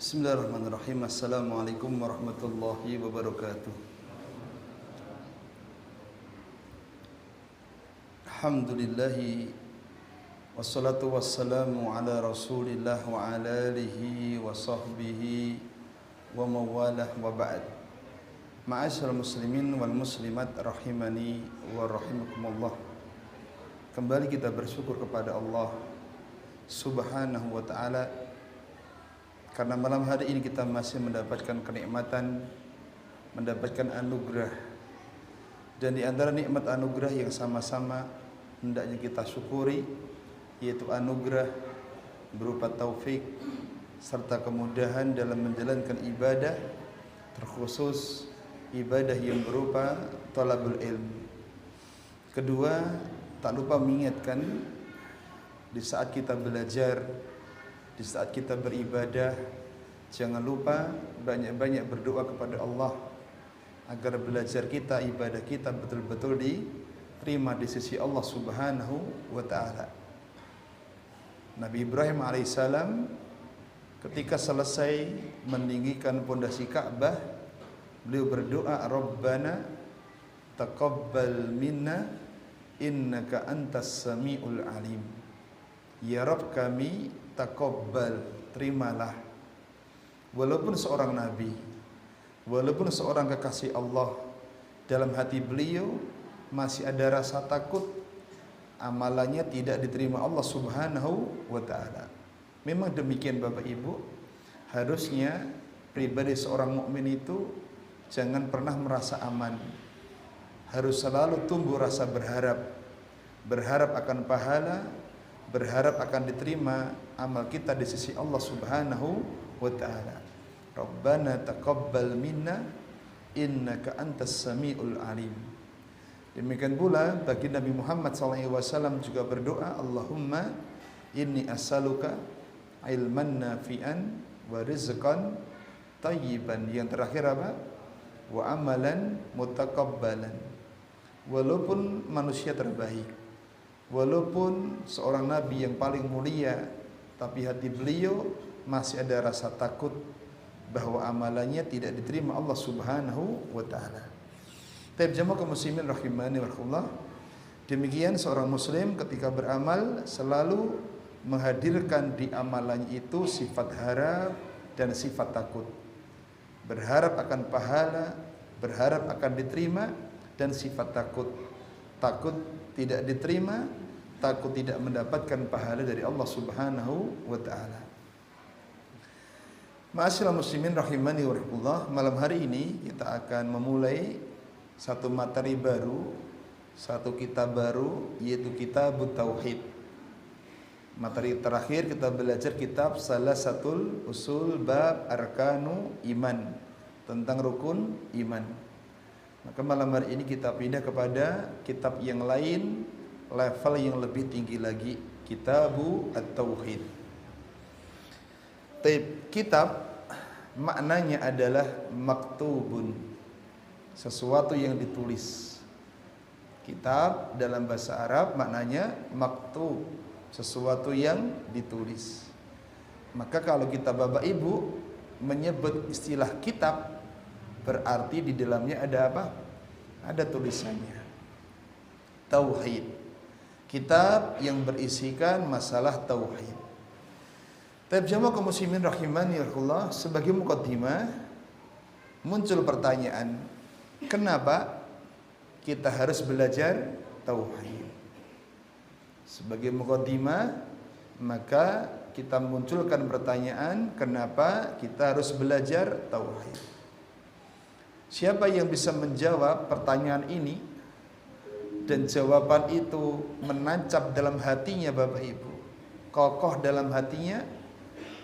Bismillahirrahmanirrahim. Assalamualaikum warahmatullahi wabarakatuh. Alhamdulillahi wassalatu wassalamu ala rasulillah wa ala alihi wa sahbihi wa mawalah wa ba'd. Ma'asyiral muslimin wal muslimat rahimani wa rahimakumullah. Kembali kita bersyukur kepada Allah Subhanahu wa ta'ala karena malam hari ini kita masih mendapatkan kenikmatan, mendapatkan anugerah. Dan di antara nikmat anugerah yang sama-sama hendaknya kita syukuri, yaitu anugerah berupa taufik serta kemudahan dalam menjalankan ibadah, terkhusus ibadah yang berupa thalabul ilm. Kedua, tak lupa mengingatkan di saat kita belajar, di saat kita beribadah, jangan lupa banyak-banyak berdoa kepada Allah agar belajar kita, ibadah kita betul-betul diterima di sisi Allah Subhanahu wa ta'ala. Nabi Ibrahim alaihissalam ketika selesai meninggikan pondasi Ka'bah, beliau berdoa, Rabbana taqabbal minna innaka antas sami'ul alim. Ya Rabb kami, taqabbal, terimalah. Walaupun seorang nabi, walaupun seorang kekasih Allah, dalam hati beliau masih ada rasa takut amalannya tidak diterima Allah Subhanahu wa ta'ala. Memang demikian Bapak Ibu, harusnya pribadi seorang mukmin itu jangan pernah merasa aman. Harus selalu tumbuh rasa berharap, berharap akan pahala, berharap akan diterima amal kita di sisi Allah Subhanahu wa ta'ala. Rabbana taqabbal minna innaka antas sami'ul alim. Demikian pula bagi Nabi Muhammad SAW juga berdoa, Allahumma inni as'aluka ilman nafi'an wa rizqan tayyiban. Yang terakhir apa? Wa amalan mutaqabbalan. Walaupun manusia terbaik, walaupun seorang nabi yang paling mulia, tapi hati beliau masih ada rasa takut bahwa amalannya tidak diterima Allah Subhanahu wa ta'ala. Taib jamaah kaum muslimin rahimani wa rahimahullah. Demikian seorang muslim ketika beramal selalu menghadirkan di amalannya itu sifat harap dan sifat takut. Berharap akan pahala, berharap akan diterima, dan sifat takut. Takut tidak diterima, takut tidak mendapatkan pahala dari Allah Subhanahu wa ta'ala. Ma'asyiral muslimin rahimani wa rahimahullah, malam hari ini kita akan memulai satu materi baru, satu kitab baru, yaitu Kitabut Tauhid. Materi terakhir kita belajar kitab Salasatul Usul Bab Arkanu Iman, tentang rukun iman. Maka malam hari ini kita pindah kepada kitab yang lain, level yang lebih tinggi lagi, Kitabut Tauhid. Kitab maknanya adalah maktubun, sesuatu yang ditulis. Kitab dalam bahasa Arab maknanya maktub, sesuatu yang ditulis. Maka kalau kita Bapak Ibu menyebut istilah kitab, berarti di dalamnya ada apa? Ada tulisannya. Tauhid. Kitab yang berisikan masalah tauhid. Taib jamaah kaum muslimin rahimani Allah, sebagai muqaddimah muncul pertanyaan, kenapa kita harus belajar tauhid? Sebagai muqaddimah, maka kita munculkan pertanyaan, kenapa kita harus belajar tauhid? Siapa yang bisa menjawab pertanyaan ini dan jawaban itu menancap dalam hatinya Bapak Ibu, kokoh dalam hatinya,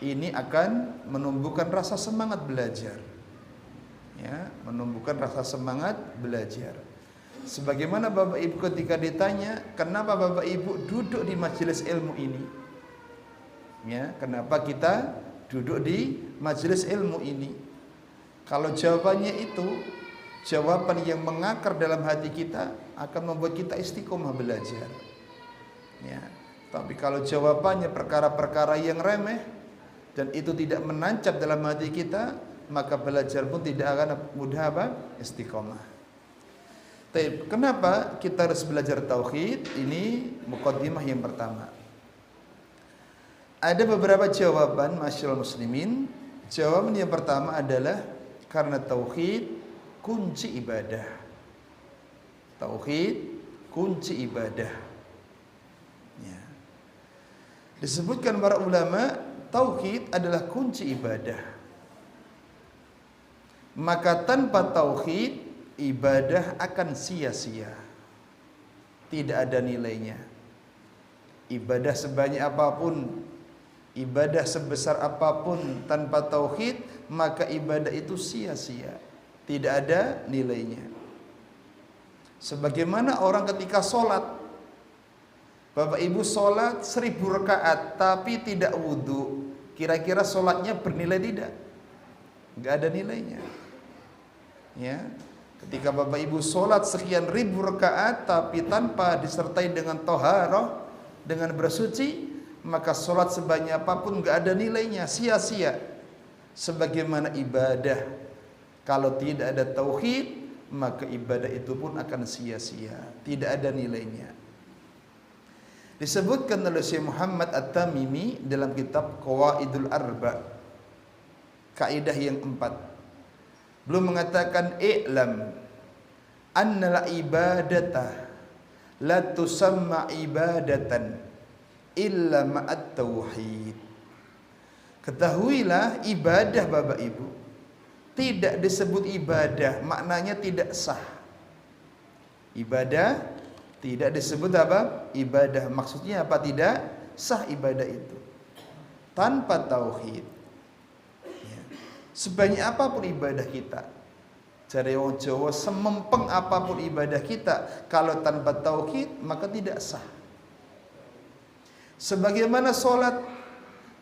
ini akan menumbuhkan rasa semangat belajar. Ya, menumbuhkan rasa semangat belajar. Sebagaimana Bapak Ibu ketika ditanya, kenapa Bapak Ibu duduk di majelis ilmu ini? Ya, kenapa kita duduk di majelis ilmu ini? Kalau jawabannya itu jawaban yang mengakar dalam hati kita, akan membuat kita istiqomah belajar. Ya. Tapi kalau jawabannya perkara-perkara yang remeh, dan itu tidak menancap dalam hati kita, maka belajar pun tidak akan mudah istiqomah. Tapi kenapa kita harus belajar tauhid? Ini muqaddimah yang pertama. Ada beberapa jawaban masyaallah muslimin. Jawaban yang pertama adalah karena tauhid kunci ibadah. Tauhid kunci ibadah. Ya. Disebutkan para ulama, tauhid adalah kunci ibadah. Maka tanpa tauhid, ibadah akan sia-sia. Tidak ada nilainya. Ibadah sebanyak apapun, ibadah sebesar apapun tanpa tauhid, maka ibadah itu sia-sia. Tidak ada nilainya. Sebagaimana orang ketika sholat, Bapak Ibu sholat 1000 rakaat tapi tidak wudhu, kira-kira sholatnya bernilai tidak? Enggak ada nilainya. Ya, ketika Bapak Ibu sholat sekian ribu rakaat tapi tanpa disertai dengan toharoh, dengan bersuci, maka sholat sebanyak apapun enggak ada nilainya, sia-sia. Sebagaimana ibadah, kalau tidak ada tauhid, maka ibadah itu pun akan sia-sia, tidak ada nilainya. Disebutkan oleh Syekh Muhammad At-Tamimi dalam kitab Qawaidul Arba, kaidah yang 4. Belum mengatakan i'lam annal ibadata la tusamma ibadatan illa ma'at tauhid. Ketahuilah, ibadah Bapak Ibu tidak disebut ibadah, maknanya tidak sah. Ibadah tidak disebut apa? Ibadah. Maksudnya apa? Tidak sah ibadah itu tanpa tauhid. Ya. Sebanyak apapun ibadah kita, cari orang Jawa, semempeng apapun ibadah kita, kalau tanpa tauhid maka tidak sah. Sebagaimana sholat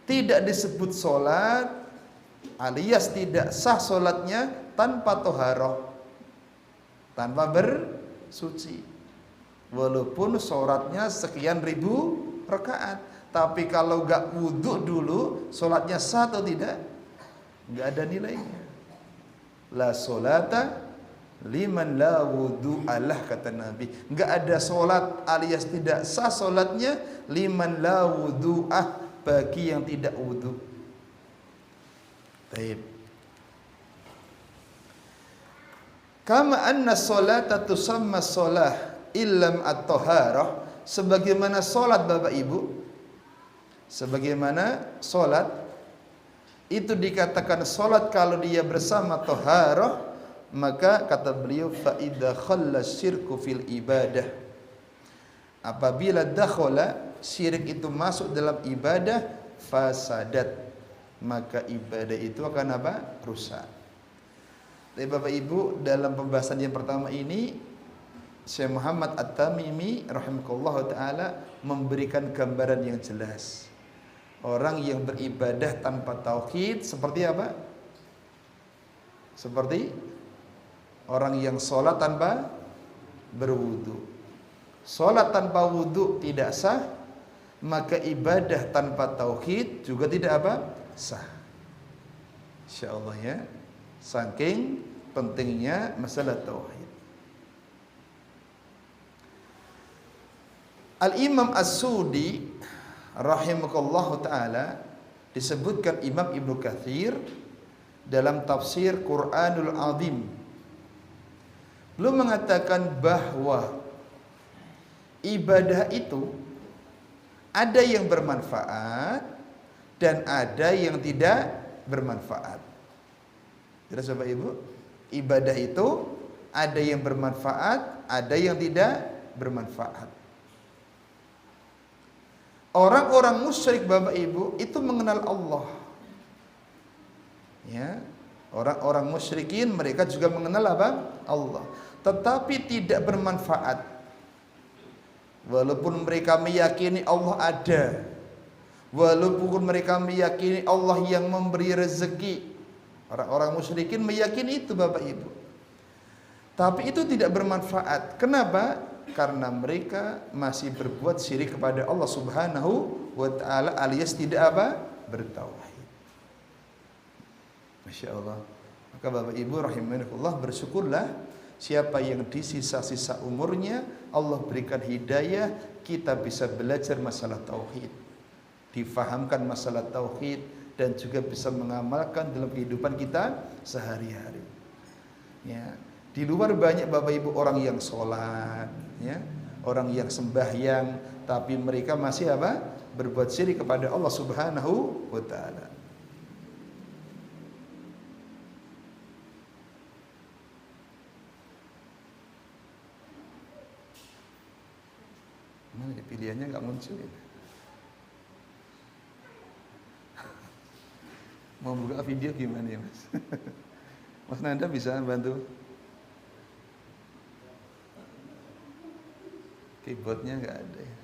tidak disebut sholat, alias tidak sah sholatnya tanpa toharoh, tanpa bersuci. Walaupun sholatnya sekian ribu rakaat, tapi kalau gak wudhu dulu, sholatnya sah atau tidak? Gak ada nilainya. La sholata liman la wudhu alah, kata Nabi. Gak ada sholat alias tidak sah sholatnya liman la wudhu'ah, bagi yang tidak wudhu. Baik. Kama anna sholata tusamma sholah illam at-taharah, sebagaimana solat Bapak Ibu, sebagaimana solat itu dikatakan solat kalau dia bersama taharah, maka kata beliau fa idza khalla syirku fil ibadah, apabila dakhala syirik itu masuk dalam ibadah, fasadat, maka ibadah itu akan apa? Rusak. Tapi Bapak Ibu, dalam pembahasan yang pertama ini Syekh Muhammad At-Tamimi rahimahullah ta'ala memberikan gambaran yang jelas. Orang yang beribadah tanpa tauhid seperti apa? Seperti orang yang sholat tanpa berwudu. Sholat tanpa wudu tidak sah, maka ibadah tanpa tauhid juga tidak apa? Sah. Insyaallah ya. Saking pentingnya masalah tauhid. Al-Imam As-Sudi rahimahullah ta'ala, disebutkan Imam Ibnu Katsir dalam tafsir Quranul Azim, belum mengatakan bahwa ibadah itu ada yang bermanfaat dan ada yang tidak bermanfaat. Jelas Bapak Ibu? Ibadah itu ada yang bermanfaat, ada yang tidak bermanfaat. Orang-orang musyrik Bapak Ibu itu mengenal Allah. Ya, orang-orang musyrikin mereka juga mengenal apa? Allah. Tetapi tidak bermanfaat. Walaupun mereka meyakini Allah ada, walaupun mereka meyakini Allah yang memberi rezeki, orang-orang musyrikin meyakini itu Bapak Ibu. Tapi itu tidak bermanfaat. Kenapa? Karena mereka masih berbuat syirik kepada Allah Subhanahu wa ta'ala, alias tidak apa? Bertauhid. Masya Allah. Maka Bapak Ibu rahimanullah, bersyukurlah siapa yang di sisa-sisa umurnya Allah berikan hidayah, kita bisa belajar masalah tauhid, difahamkan masalah tauhid, dan juga bisa mengamalkan dalam kehidupan kita sehari-hari. Ya, di luar banyak Bapak Ibu orang yang sholat, ya, orang yang sembahyang, tapi mereka masih apa? Berbuat syirik kepada Allah Subhanahu wa taala. Mana pilihannya nggak muncul ya? Mau buka video gimana ya Mas? Mas Nanda bisa bantu? Keyboardnya nggak ada ya.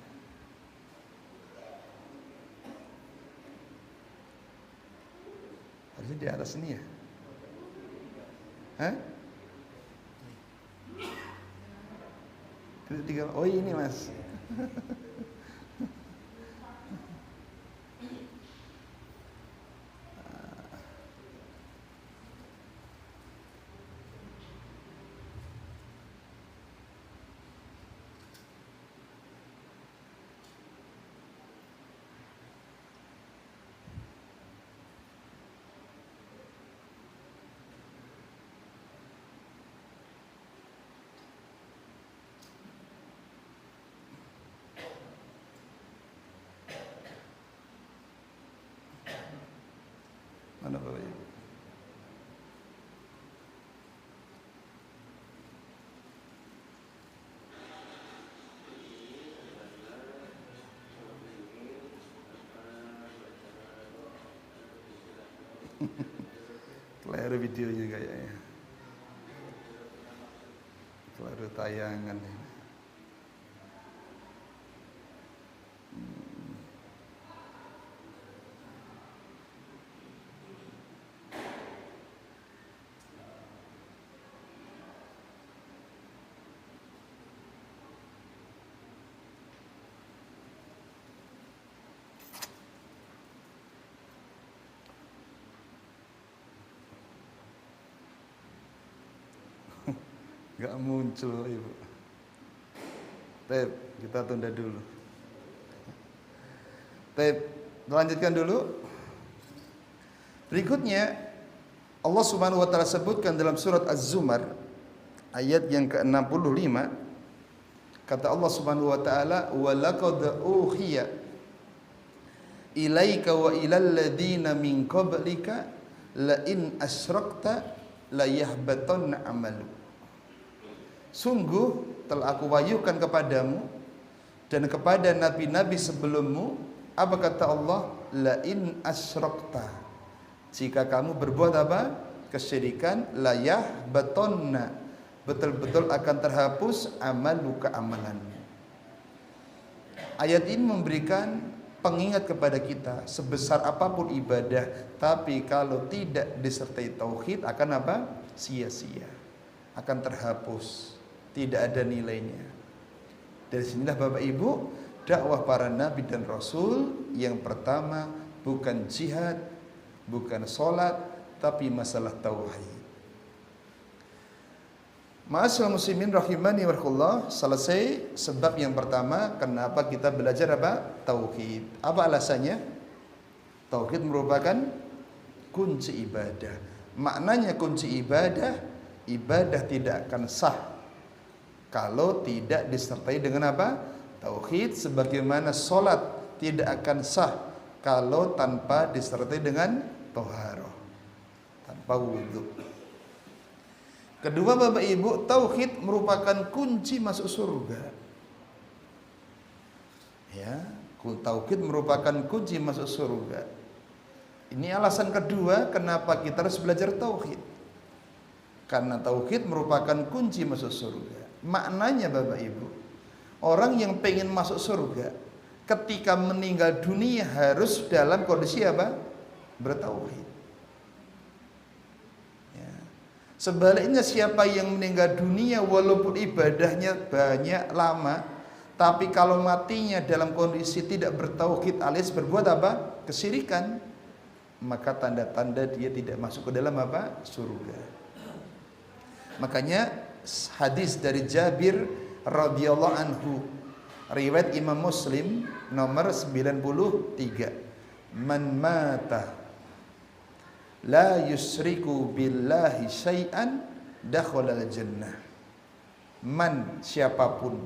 Harusnya di atas ini ya? Hah? Tiga, oh ini Mas. Mana Bapak Ibu? Keliru videonya kayaknya. Keliru tayangan. Gak muncul Ibu. Tep, kita tunda dulu. Tep, lanjutkan dulu. Berikutnya Allah Subhanahu wa taala sebutkan dalam surat Az-Zumar ayat yang ke-65, kata Allah Subhanahu wa taala, "Wa laqad uhiya ilaika wa ilal ladzina min qablika la in asyrakta la yahbatanna 'amalu." Sungguh telah aku wahyukan kepadamu dan kepada nabi-nabi sebelummu, apa kata Allah? La in asyrakta, jika kamu berbuat apa? Kesyirikan, la yahbatanna, betul-betul akan terhapus amaluka, amalanmu. Ayat ini memberikan pengingat kepada kita, sebesar apapun ibadah, tapi kalau tidak disertai tauhid akan apa? Sia-sia, akan terhapus, tidak ada nilainya. Dari sinilah Bapak Ibu, dakwah para nabi dan rasul yang pertama bukan jihad, bukan sholat, tapi masalah tauhid. Ma'asyiral muslimin rahimani wa rahimakumullah, selesai sebab yang pertama kenapa kita belajar apa? Tauhid. Apa alasannya? Tauhid merupakan kunci ibadah. Maknanya kunci ibadah, ibadah tidak akan sah kalau tidak disertai dengan apa? Tauhid, sebagaimana sholat tidak akan sah kalau tanpa disertai dengan thaharah, tanpa wudhu. Kedua Bapak Ibu, tauhid merupakan kunci masuk surga. Ya, tauhid merupakan kunci masuk surga. Ini alasan kedua kenapa kita harus belajar tauhid. Karena tauhid merupakan kunci masuk surga. Maknanya Bapak Ibu, orang yang pengen masuk surga ketika meninggal dunia harus dalam kondisi apa? Bertauhid. Ya. Sebaliknya siapa yang meninggal dunia walaupun ibadahnya banyak lama, tapi kalau matinya dalam kondisi tidak bertauhid alias berbuat apa? Kesyirikan, maka tanda-tanda dia tidak masuk ke dalam apa? Surga. Makanya hadis dari Jabir radhiyallahu anhu, riwayat Imam Muslim nomor 93. Man mata la yusriku billahi syai'an dakhala al-jannah. Man, siapapun,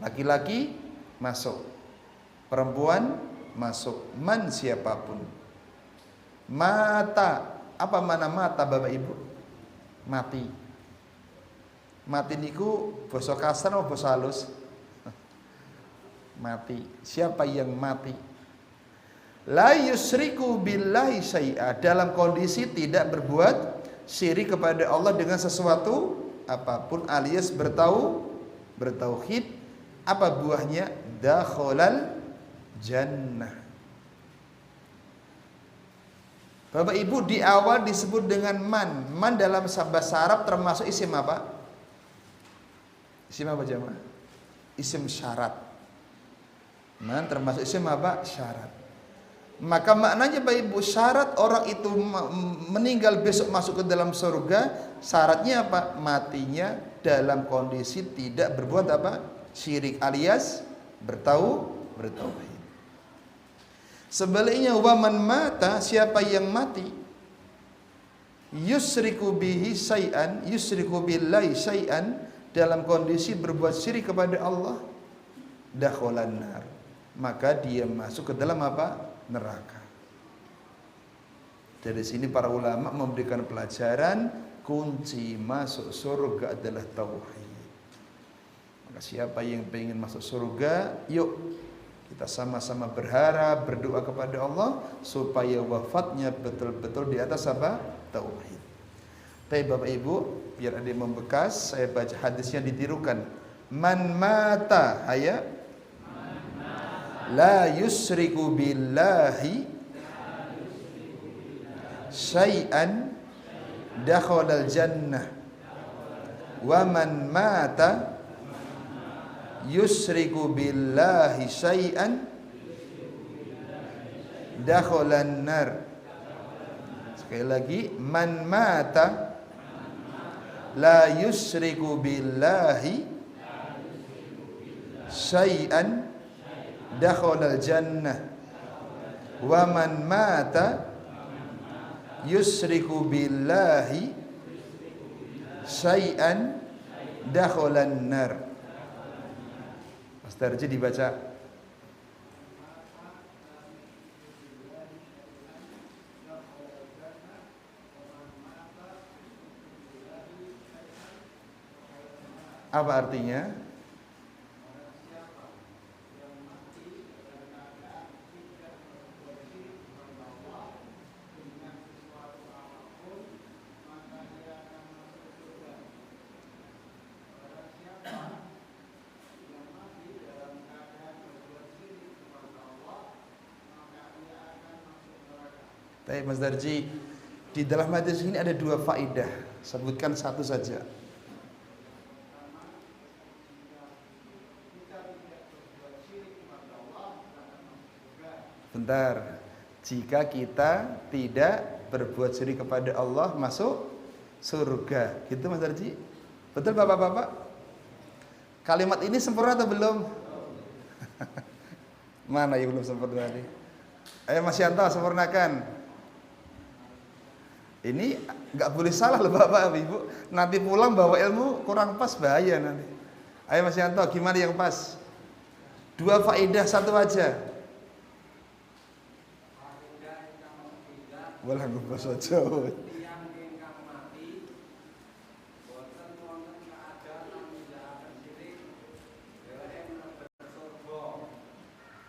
laki-laki masuk, perempuan masuk. Man, siapapun. Mata, apa mana mata Bapak Ibu? Mati. Mati niku basa kasar atau basa halus? Mati. Siapa yang mati? La yusriku billahi syai'a, dalam kondisi tidak berbuat syirik kepada Allah dengan sesuatu apapun, alias bertauhid. Apa buahnya? Dakhalal jannah. Bapak Ibu, di awal disebut dengan man. Man dalam bahasa Arab termasuk isim apa? Isim apa jemaah? Isim syarat. Man termasuk isim apa? Syarat. Maka maknanya Bapak Ibu, syarat orang itu meninggal besok masuk ke dalam surga, syaratnya apa? Matinya dalam kondisi tidak berbuat apa? Syirik, alias bertauhid. Sebaliknya, waman mata, siapa yang mati yusriku bihi syai'an, yusriku billahi syai'an, dalam kondisi berbuat syirik kepada Allah, dakhalan nar, maka dia masuk ke dalam apa? Neraka. Dari sini para ulama memberikan pelajaran, kunci masuk surga adalah tauhid. Maka siapa yang ingin masuk surga, yuk kita sama-sama berharap, berdoa kepada Allah supaya wafatnya betul-betul di atas apa? Tauhid. Tapi Bapak Ibu, biar ada yang membekas, saya baca hadisnya ditirukan. Man mata, ayat, la yusriku billahi syai'an dakhalal jannah. Wa man mata yusriku billahi syai'an dakhalan nar. Sekali lagi, man mata la yusriku billahi syai'an dakhalal jannah. Wa man mata yusriku billahi syai'an dakhalan nar. Mas Darji dibaca. Apa artinya? Baik Mas Darji, di dalam hadis ini ada dua faedah. Sebutkan satu saja. Bentar. Jika kita tidak berbuat syirik kepada Allah, masuk surga. Gitu Mas Darji? Betul Bapak-bapak? Kalimat ini sempurna atau belum? Mana yang belum sempurna nih? Ayo Mas Yanto, sempurnakan. Ini nggak boleh salah loh Bapak Ibu. Nanti pulang bawa ilmu kurang pas, bahaya nanti. Ayo Mas Yanto, gimana yang pas? Dua faedah, satu aja. Walah gue bahasa Jawa.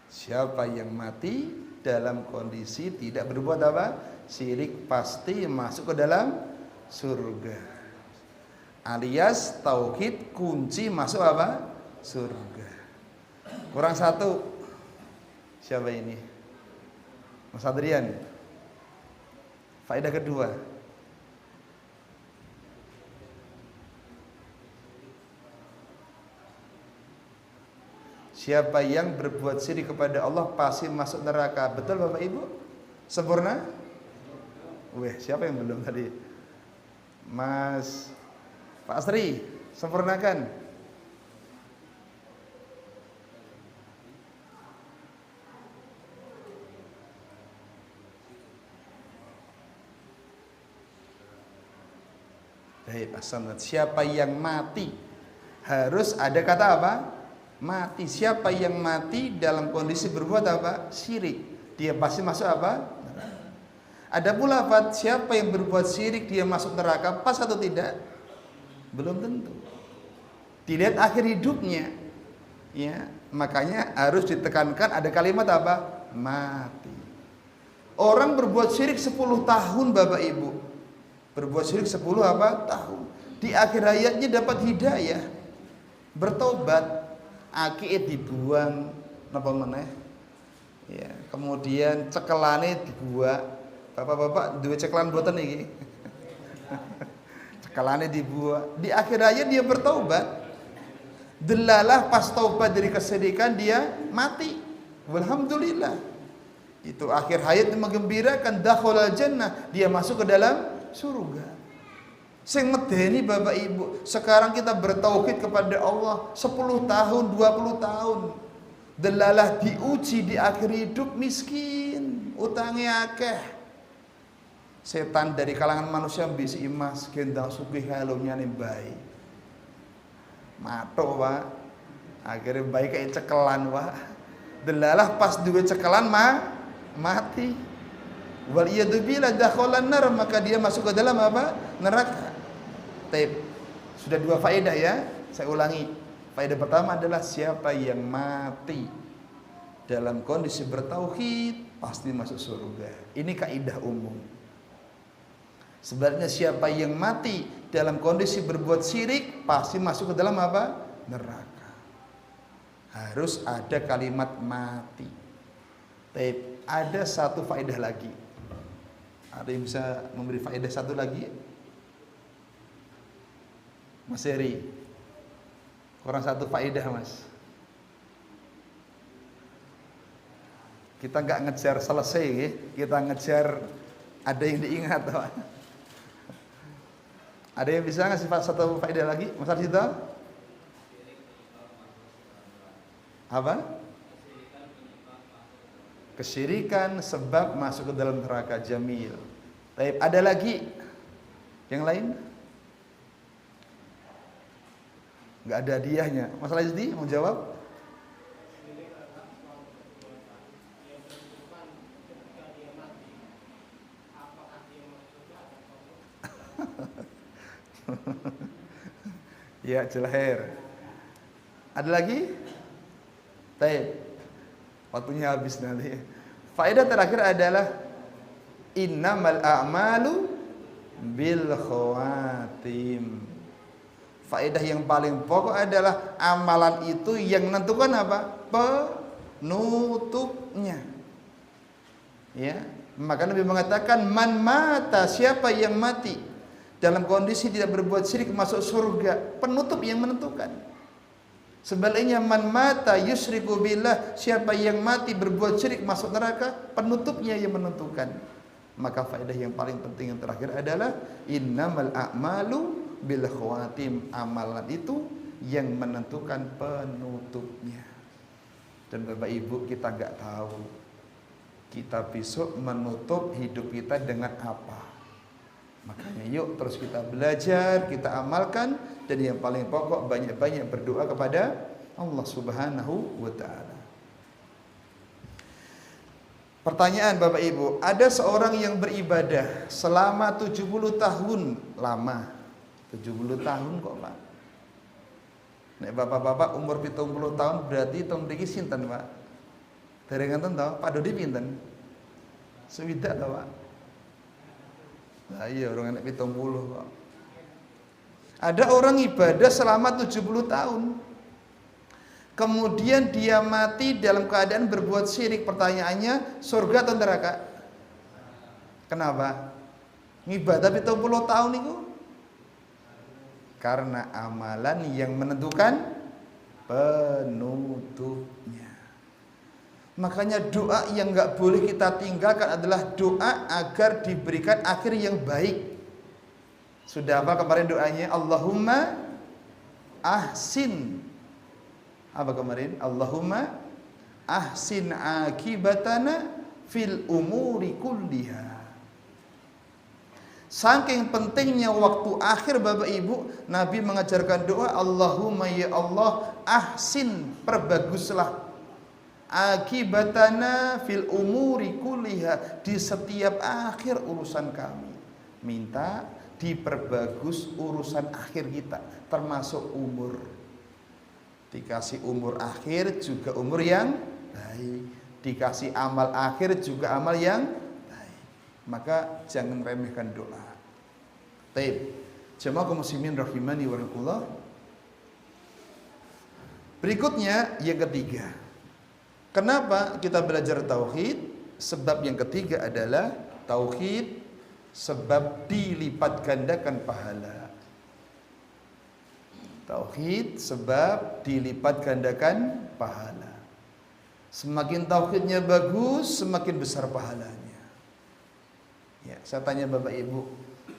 Siapa yang mati dalam kondisi tidak berbuat apa? Syirik, pasti masuk ke dalam surga. Alias tauhid kunci masuk apa? Surga. Kurang satu. Siapa ini? Mas Adrian. Faedah kedua. Siapa yang berbuat syirik kepada Allah pasti masuk neraka. Betul Bapak Ibu? Sempurna? Weh, siapa yang belum tadi? Mas Pak Asri, sempurnakan. Baik, siapa yang mati harus ada kata apa? Mati. Siapa yang mati dalam kondisi berbuat apa? Syirik. Dia pasti masuk apa? Ada pula lafaz siapa yang berbuat syirik dia masuk neraka, pas atau tidak? Belum tentu. Dilihat akhir hidupnya. Ya, makanya harus ditekankan ada kalimat apa? Mati. Orang berbuat syirik 10 tahun Bapak Ibu. Berbuat syirik 10 apa? Tahun. Di akhir hayatnya dapat hidayah. Bertobat, akid dibuang napa meneh? Ya, kemudian cekelane dibuang. Bapak-bapak duwe cekelan mboten iki. Cekelane dibuang. Di akhir hayat dia bertobat. Delalah pas taubat dari kesyirikan dia mati. Alhamdulillah. Itu akhir hayat yang menggembirakan, dakhalal jannah, dia masuk ke dalam surga. Sing medeni Bapak Ibu, sekarang kita bertauhid kepada Allah 10 tahun, 20 tahun. Delalah diuji di akhir hidup miskin, utangnya akeh. Setan dari kalangan manusia bisi emas gendang sugih halumnya nih bayi. Mato Pak. Akhirnya bayi kayak cekelan Pak. Delalah pas duwe cekelan mati. Wal iyadzubillah dakhalan nar, maka dia masuk ke dalam apa? Neraka. Taib. Sudah 2 faedah ya. Saya ulangi. Faedah pertama adalah siapa yang mati dalam kondisi bertauhid pasti masuk surga. Ini kaidah umum. Sebenarnya siapa yang mati dalam kondisi berbuat syirik pasti masuk ke dalam apa? Neraka. Harus ada kalimat mati. Taib. Ada satu faedah lagi. Ada yang bisa memberi faedah satu lagi? Mas Heri. Kurang satu faedah Mas. Kita nggak ngejar selesai ya. Kita ngejar ada yang diingat Pak. Ada yang bisa ngasih satu faedah lagi? Mas Arsita? Apa? Kesyirikan sebab masuk ke dalam neraka. Jamil. Baik, ada lagi yang lain? Enggak ada hadiahnya. Mas Lazdi mau jawab? Ya, jelahir. Ada lagi? Baik. Waktunya habis nanti. Faedah terakhir adalah innamal a'malu bil khawatim. Faedah yang paling pokok adalah amalan itu yang menentukan apa? Penutupnya. Ya, maka Nabi mengatakan man mata, siapa yang mati dalam kondisi tidak berbuat syirik masuk surga, penutup yang menentukan. Sebaliknya man mata yusyriku billah, siapa yang mati berbuat syirik masuk neraka, penutupnya yang menentukan. Maka faedah yang paling penting yang terakhir adalah innamal a'malu bil khawatim. Amalan itu yang menentukan penutupnya. Dan Bapak Ibu, kita enggak tahu kita besok menutup hidup kita dengan apa. Makanya yuk terus kita belajar, kita amalkan, dan yang paling pokok banyak-banyak berdoa kepada Allah Subhanahu wa taala. Pertanyaan Bapak Ibu, ada seorang yang beribadah selama 70 tahun, lama. 70 tahun kok, Pak. Nek bapak-bapak umur 70 tahun berarti tong mriki sinten, Pak? Dereng enten to, Pak Dodi pinten? Swidak to, Pak? Nah iya, orang enak 70 kok. Ada orang ibadah selama 70 tahun. Kemudian dia mati dalam keadaan berbuat syirik. Pertanyaannya, surga atau neraka? Kenapa? Ngibadah 70 tahun itu? Karena amalan yang menentukan penutupnya. Makanya doa yang nggak boleh kita tinggalkan adalah doa agar diberikan akhir yang baik. Sudah apa kemarin doanya? Allahumma ahsin. Apa kemarin? Allahumma ahsin akibatana fil umuri kulliha. Saking pentingnya waktu akhir Bapak Ibu, Nabi mengajarkan doa, Allahumma ya Allah ahsin, perbaguslah akibatana fil umuri kulliha, di setiap akhir urusan kami. Minta diperbagus urusan akhir kita, termasuk umur. Dikasih umur akhir juga umur yang baik, dikasih amal akhir juga amal yang baik. Maka jangan remehkan doa. Baik, jemaah kaum muslimin rahimani wa rahimakumullah. Berikutnya yang ketiga. Kenapa kita belajar tauhid? Sebab yang ketiga adalah tauhid sebab dilipat gandakan pahala. Tauhid sebab dilipat gandakan pahala. Semakin tauhidnya bagus, semakin besar pahalanya. Ya, saya tanya Bapak Ibu,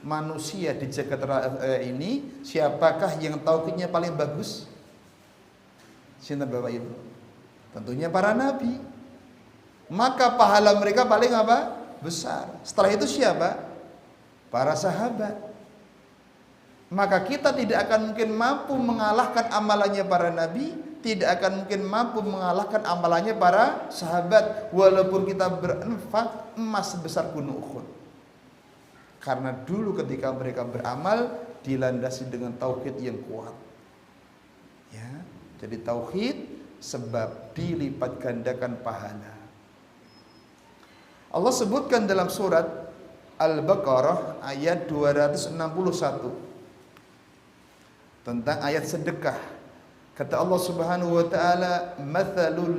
manusia di jagat raya ini siapakah yang tauhidnya paling bagus? Siapa Bapak Ibu? Tentunya para nabi. Maka pahala mereka paling apa? Besar. Setelah itu siapa? Para sahabat. Maka kita tidak akan mungkin mampu mengalahkan amalannya para nabi, tidak akan mungkin mampu mengalahkan amalannya para sahabat, walaupun kita berinfak emas sebesar gunung Uhud. Karena dulu ketika mereka beramal dilandasi dengan tauhid yang kuat. Ya, jadi tauhid sebab dilipat gandakan pahala. Allah sebutkan dalam surat Al-Baqarah ayat 261 tentang ayat sedekah. Kata Allah Subhanahu wa taala, "Matsalul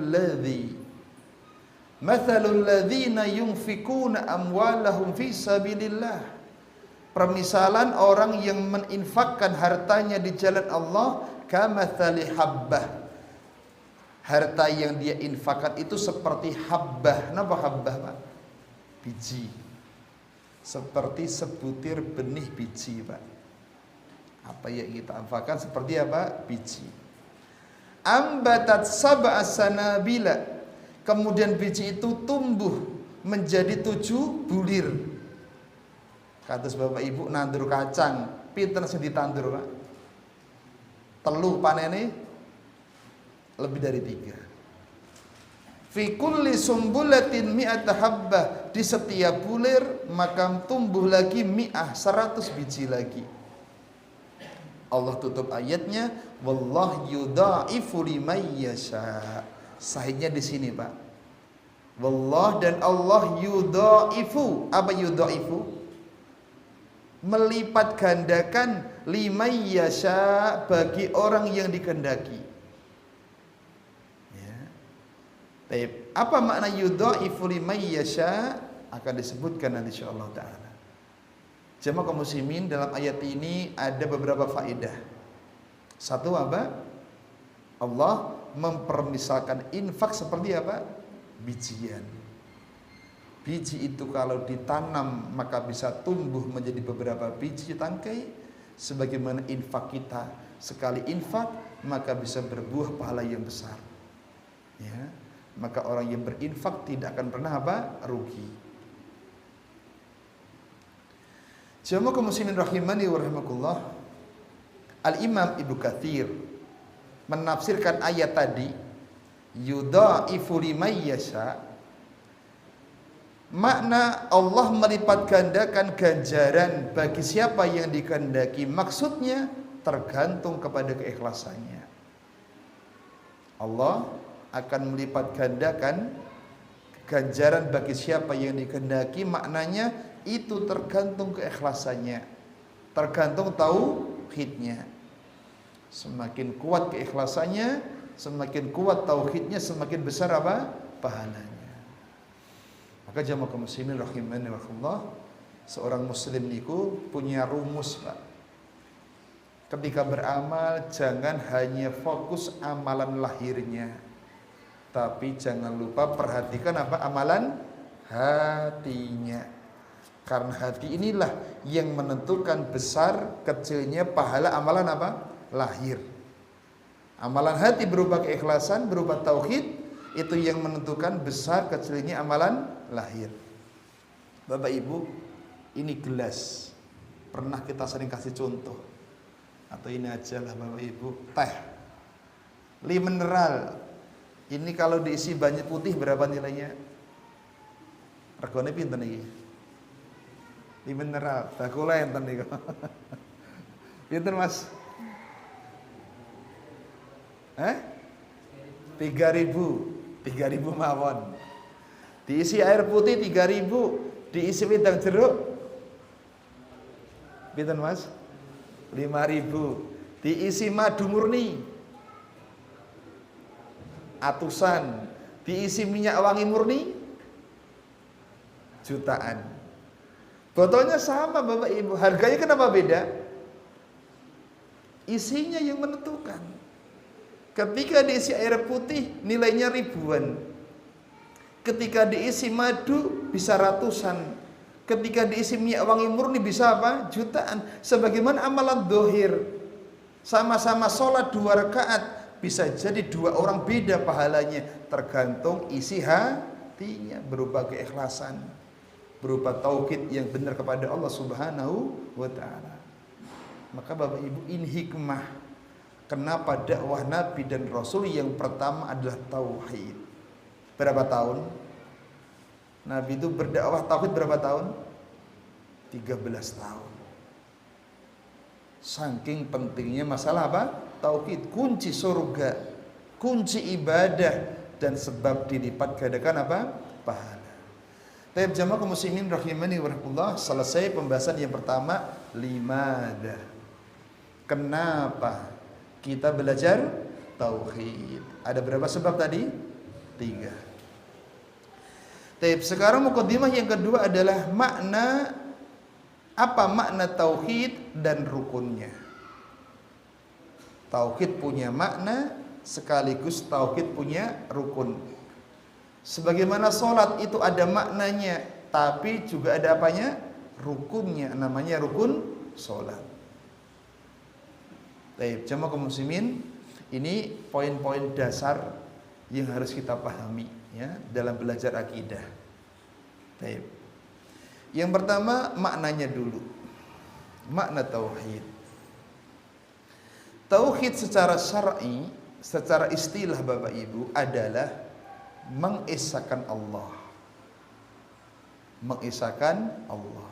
ladzina yunfikuna amwalahum fi sabilillah." Permisalan orang yang meninfakkan hartanya di jalan Allah, kamatsali habbah. Harta yang dia infakkan itu seperti habbah. Napa habbah, Pak? Biji. Seperti sebutir benih biji, Pak. Apa yang kita infakkan seperti apa? Biji. Ambatat sab'a sanabila. Kemudian biji itu tumbuh menjadi 7 bulir. Kata Bapak Ibu nandur kacang, pinten sing ditandur, Pak? Telu panene lebih dari 3. Fi kulli sumbulatin mi'ata habbah, di setiap bulir maka tumbuh lagi 100 biji lagi. Allah tutup ayatnya, wallahu yudha'ifu liman yasha. Sahihnya di sini, Pak. Wallah dan Allah yudha'ifu. Apa yudha'ifu? Melipat gandakan liman yasha, bagi orang yang dikehendaki. Ya. Baik, apa makna yudha'ifu liman yasha? Akan disebutkan nanti insyaallah taala. Jemaah kaum muslimin, dalam ayat ini ada beberapa faedah. Satu apa? Allah mempermisalkan infak seperti apa? Bijian. Biji itu kalau ditanam maka bisa tumbuh menjadi beberapa biji tangkai. Sebagaimana infak kita, sekali infak maka bisa berbuah pahala yang besar. Ya, maka orang yang berinfak tidak akan pernah apa? Rugi. Jemaah kaum muslimin rahimani wa rahimakumullah. Al-Imam Ibnu Katsir menafsirkan ayat tadi, yudha'ifu liman yasha. Makna Allah melipat gandakan ganjaran bagi siapa yang dikehendaki. Maksudnya tergantung kepada keikhlasannya. Allah akan melipat gandakan ganjaran bagi siapa yang dikehendaki. Maknanya itu tergantung keikhlasannya, tergantung tauhidnya. Semakin kuat keikhlasannya, semakin kuat tauhidnya, semakin besar apa? Pahalanya. Maka jamaah kaum muslimin rahimani wa rahimakumullah, seorang muslim niku punya rumus, Pak. Ketika beramal jangan hanya fokus amalan lahirnya, Tapi jangan lupa perhatikan apa? Amalan hatinya. Karena hati inilah yang menentukan besar kecilnya pahala amalan apa? Lahir. Amalan hati berupa keikhlasan, berupa tauhid, itu yang menentukan besar kecilnya amalan lahir. Bapak Ibu, ini gelas. Pernah kita sering kasih contoh. Atau ini aja lah Bapak Ibu, teh. Li mineral. Ini kalau diisi banyak putih berapa nilainya? Regane pinten iki? Li mineral, bakula enten niku. Pinten Mas? 3.000 mawon. Diisi air putih 3.000, diisi wedang jeruk pinten Mas? 5.000. Diisi madu murni atusan, diisi minyak wangi murni jutaan. Botolnya sama Bapak Ibu, harganya kenapa beda? Isinya yang menentukan. Ketika diisi air putih nilainya ribuan. Ketika diisi madu bisa ratusan. Ketika diisi minyak wangi murni bisa apa? Jutaan. Sebagaimana amalan dohir. Sama-sama sholat 2 rakaat. Bisa jadi 2 orang beda pahalanya. Tergantung isi hatinya. Berupa keikhlasan. Berupa tauhid yang benar kepada Allah Subhanahu wa ta'ala. Maka Bapak Ibu, ini hikmah kenapa dakwah Nabi dan Rasul yang pertama adalah tauhid. Berapa tahun? Nabi itu berdakwah tauhid berapa tahun? 13 tahun. Saking pentingnya masalah apa? Tauhid, kunci surga, kunci ibadah, dan sebab dilipat gandakan apa? Pahala. Taib jamaah kaum muslimin rahimani wa rahmatullah, selesai pembahasan yang pertama, limada. Kenapa kita belajar tauhid? Ada berapa sebab tadi? 3. Taib, sekarang mukadimah yang kedua adalah makna, apa makna tauhid dan rukunnya. Tauhid punya makna sekaligus tauhid punya rukun. Sebagaimana sholat itu ada maknanya, tapi juga ada apanya? Rukunnya, namanya rukun sholat. Baik, jamaah kaum muslimin, ini poin-poin dasar yang harus kita pahami ya dalam belajar akidah. Baik. Yang pertama maknanya dulu. Makna tauhid. Tauhid secara syar'i, secara istilah Bapak Ibu adalah mengesahkan Allah. Mengesahkan Allah.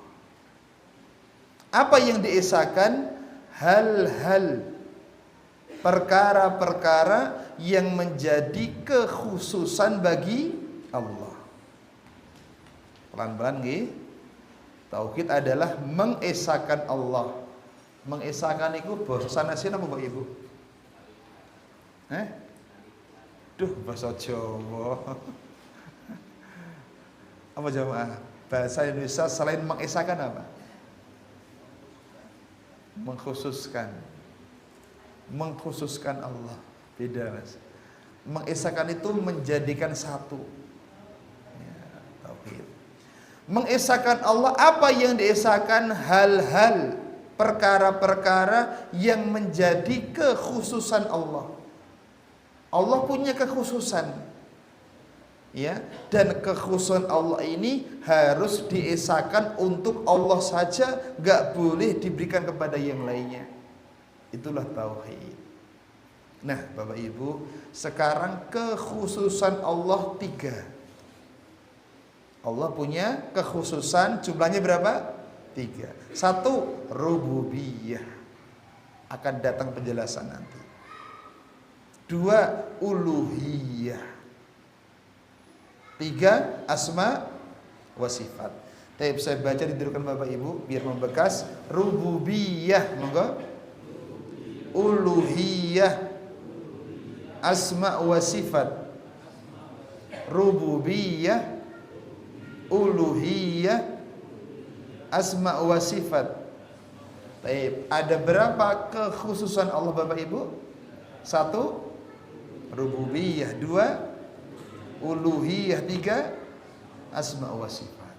Apa yang diesahkan? Hal-hal, perkara-perkara yang menjadi kekhususan bagi Allah. Pelan-pelan nggih. Tauhid adalah mengesahkan Allah. Mengesahkan itu bahasa sanesé napa Bapak Ibu? Duh, bahasa Jawa. Apa jamaah? Bahasa Indonesia selain mengesahkan apa? Mengkhususkan. Mengkhususkan Allah. Beda Mas. Mengesahkan itu menjadikan satu. Ya, tauhid. Mengesahkan Allah, apa yang diesahkan? Hal-hal, perkara-perkara yang menjadi kekhususan Allah. Allah punya kekhususan. Ya, dan kekhususan Allah ini harus diesahkan untuk Allah saja, gak boleh diberikan kepada yang lainnya. Itulah tauhid. Nah, Bapak Ibu, sekarang kekhususan Allah 3. Allah punya kekhususan, jumlahnya berapa? 3. 1, rububiyah. Akan datang penjelasan nanti. 2, uluhiyah. 3, asma wa sifat. Tapi saya baca didirikan Bapak Ibu biar membekas. Rububiyah, monggo. Uluhiyah, asma wa sifat. Rububiyah, uluhiyah, asma wa sifat. Baik, ada berapa kekhususan Allah Bapak Ibu? 1, rububiyah. 2, uluhiyah 3, asma wa sifat.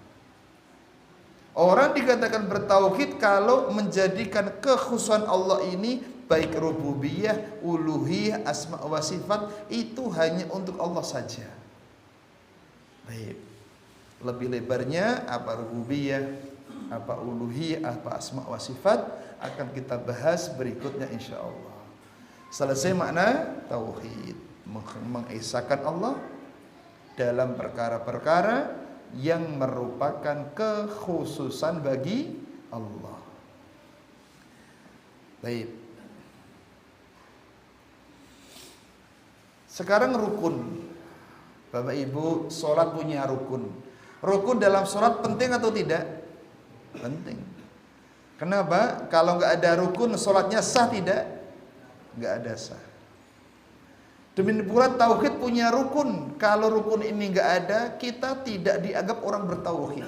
Orang dikatakan bertauhid kalau menjadikan kekhususan Allah ini baik rububiyah, uluhiyah, asma wa sifat itu hanya untuk Allah saja. Baik. Lebih lebarnya apa rububiyah, apa uluhiyah, apa asma wa sifat akan kita bahas berikutnya insyaallah. Selesai makna tauhid, mengesahkan Allah dalam perkara-perkara yang merupakan kekhususan bagi Allah. Baik. Sekarang rukun. Bapak Ibu, sholat punya rukun. Rukun dalam sholat penting atau tidak? Penting. Kenapa? Kalau nggak ada rukun, sholatnya sah tidak? Nggak ada sah. Demikian pula tauhid punya rukun. Kalau rukun ini nggak ada, kita tidak dianggap orang bertauhid.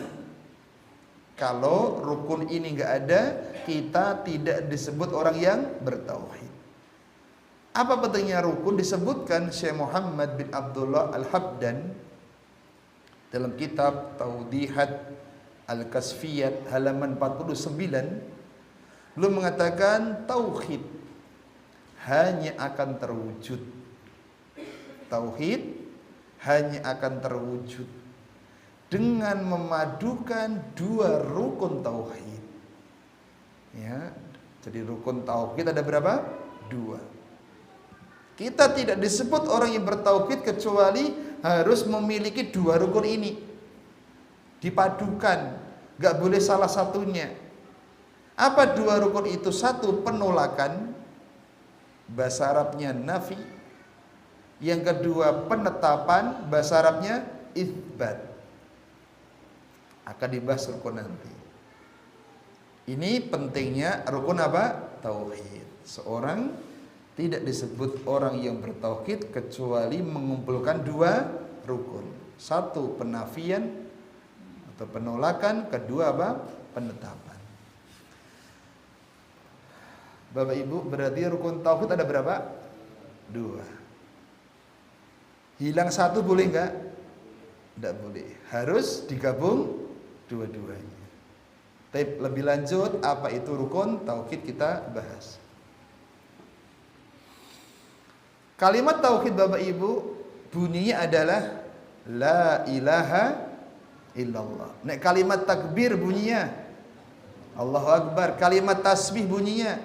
Kalau rukun ini nggak ada, kita tidak disebut orang yang bertauhid. Apa pentingnya rukun? Disebutkan Syekh Muhammad bin Abdullah Al-Habdan dalam kitab Taudihat Al-Kasfiyat halaman 49. Beliau mengatakan tauhid hanya akan terwujud. Tauhid hanya akan terwujud dengan memadukan dua rukun tauhid. Ya, jadi rukun tauhid ada berapa? Dua. Kita tidak disebut orang yang bertauhid kecuali harus memiliki dua rukun ini. Dipadukan, gak boleh salah satunya. Apa dua rukun itu? Satu, penolakan, bahasa Arabnya nafi. Yang kedua, penetapan, bahasa Arabnya itsbat. Akan dibahas rukun nanti. Ini pentingnya rukun apa? Tauhid. Seorang tidak disebut orang yang bertauhid kecuali mengumpulkan dua rukun. Satu, penafian atau penolakan. Kedua apa? Penetapan. Bapak Ibu, berarti rukun tauhid ada berapa? Dua. Hilang satu boleh enggak? Tidak boleh. Harus digabung dua-duanya. Tapi lebih lanjut, apa itu rukun tauhid kita bahas. Kalimat tauhid Bapak Ibu bunyinya adalah la ilaha illallah. Nek kalimat takbir bunyinya Allahu Akbar. Kalimat tasbih bunyinya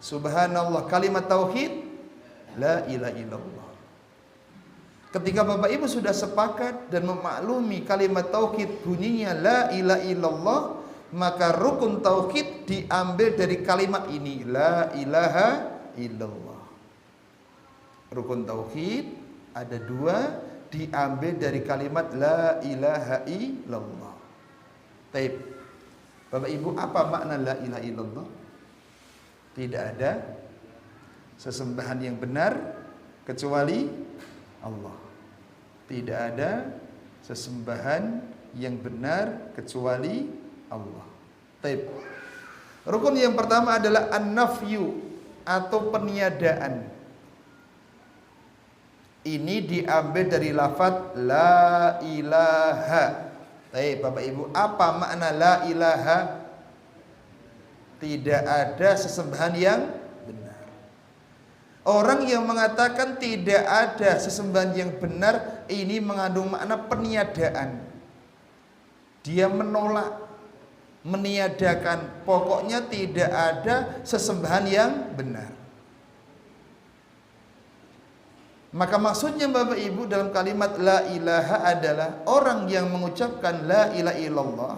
subhanallah. Kalimat tauhid la ilaha illallah. Ketika Bapak Ibu sudah sepakat dan memaklumi kalimat tauhid bunyinya la ilaha illallah, maka rukun tauhid diambil dari kalimat ini la ilaha illallah. Rukun tauhid ada dua, diambil dari kalimat la ilaha illallah. Taib. Bapak Ibu, apa makna la ilaha illallah? Tidak ada sesembahan yang benar kecuali Allah. Tidak ada sesembahan yang benar kecuali Allah. Taib. Rukun yang pertama adalah an-nafyu atau peniadaan. Ini diambil dari lafaz la ilaha. Taib, Bapak Ibu, apa makna la ilaha? Tidak ada sesembahan yang benar. Orang yang mengatakan tidak ada sesembahan yang benar, ini mengandung makna peniadaan. Dia menolak, meniadakan, pokoknya tidak ada sesembahan yang benar. Maka maksudnya Bapak Ibu dalam kalimat la ilaha adalah orang yang mengucapkan la ilaha illallah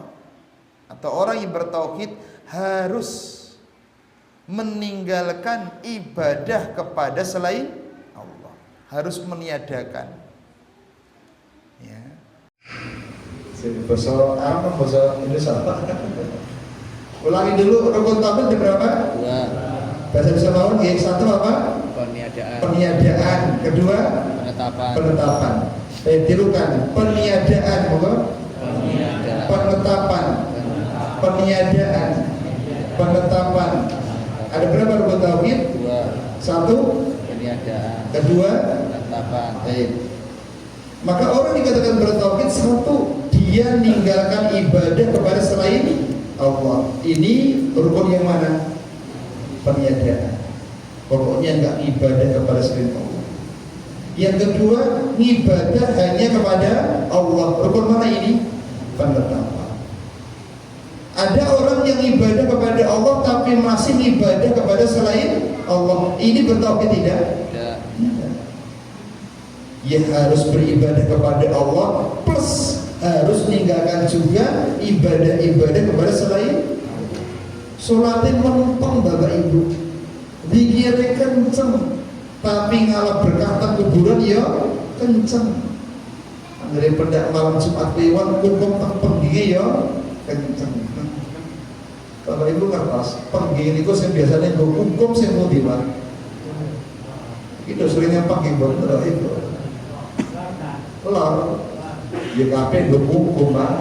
atau orang yang bertauhid harus meninggalkan ibadah kepada selain Allah, harus meniadakan. Ya. Bahasa Arab, bahasa Indonesia. Ulangi dulu rukun tauhid di berapa? Dua. Bahasa Indonesia mau yang satu apa? Peniadaan. Peniadaan. Kedua? Penetapan. Penetapan. Tirukan. Peniadaan, bukan? Peniadaan. Penetapan. Peniadaan. Penetapan. Ada berapa rukun tauhid? Dua. Satu? Peniadaan. Kedua? Penetapan. Maka orang dikatakan bertauhid, satu, dia meninggalkan ibadah kepada selain Allah. Ini rukun yang mana? Peniadaan. Pokoknya enggak ibadah kepada selain Allah. Yang kedua, ibadah hanya kepada Allah. Rukun mana ini? Penetapan. Ada orang yang ibadah kepada Allah tapi masih ibadah kepada selain Allah. Ini bertauhid tidak? Tidak. Ya harus beribadah kepada Allah plus harus meninggalkan juga ibadah-ibadah kepada selain. Sholatin menumpang Bapak Ibu, dikira kenceng tapi ngalah berkah kuburan ya kenceng. Dari pendak malam Jumat Kliwon hukum teng penggi ya kenceng. Bapak Ibu ngertos penggi niku sing biasane nggo hukum sing pundi Pak? Itu seringnya penggi bener itu. Lor ya kabeh nggo hukum Pak.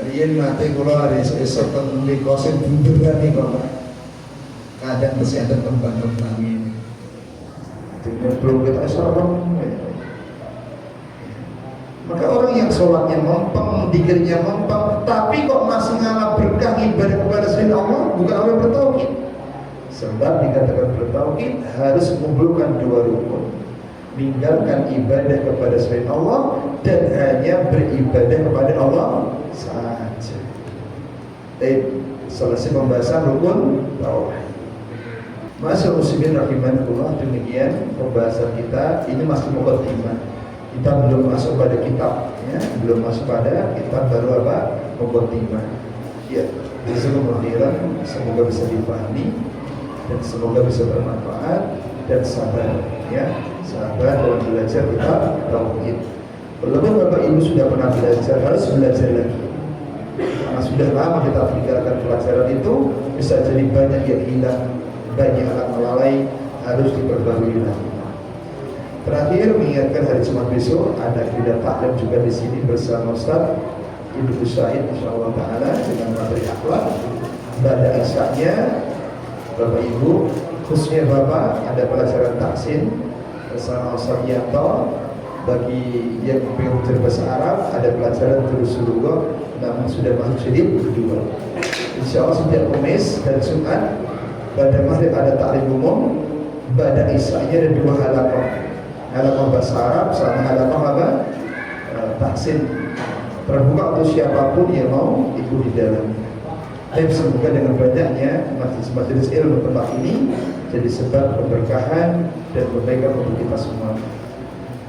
Riyen nate kula esuk teng mriko sing bunderan niku Pak. Kadang kesehatan kembang-kembang ini. Dengan belum kita serem. Maka orang yang sholatnya mempeng, dikirnya mempeng, tapi kok masih ngalah berkah ibadah kepada selain Allah, bukan orang bertauhid. Sebab dikatakan bertauhid harus mengumpulkan dua rukun, meninggalkan ibadah kepada selain Allah dan hanya beribadah kepada Allah saja. Selesai pembahasan rukun tauhid. Masya muslimin rahimakumullah, demikian pembahasan kita. Ini masih muqaddimah. Kita belum masuk pada kitab, ya, belum masuk pada kitab, baru apa? Muqaddimah. Ya, jazakumullah khairan, semoga bisa dipahami dan semoga bisa bermanfaat dan sabar, ya, sabar dalam belajar kitab tauhid. Walaupun Bapak Ibu sudah pernah belajar, harus belajar lagi. Karena sudah lama kita tinggalkan pelajaran itu, bisa jadi banyak yang hilang, banyak anak melalai, harus diperbarui lagi. Terakhir mengingatkan hari Jumat besok ada kuliah taklim juga di sini bersama Ustaz Ibnu Said insyaallah taala dengan materi akhlak. Pada isanya Bapak Ibu, khususnya Bapak, ada pelajaran taksin bersama Ustaz Yanto. Bagi yang ingin belajar bahasa Arab ada pelajaran Turusulullah, namun sudah masuk sedip kedua. Insyaallah setiap Kamis dan Jumat pada maghrib ada taklim umum, pada isanya ada dua halaqah. Halaqah bahasa Arab sama halaqah apa? Taksin. Terbuka untuk siapapun yang mau ikut di dalam. Dan semoga dengan banyaknya majelis ilmu tempat ini jadi sebab keberkahan dan kebaikan untuk kita semua.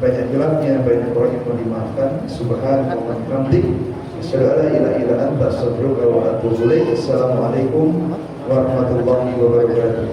Banyak gelapnya, banyak orang yang mau dimaafkan. Subhanallah wa bihamdihi, asyhadu an la ilaha illa anta, astaghfiruka wa atubu ilaik. Assalamualaikum warahmatullahi wabarakatuh.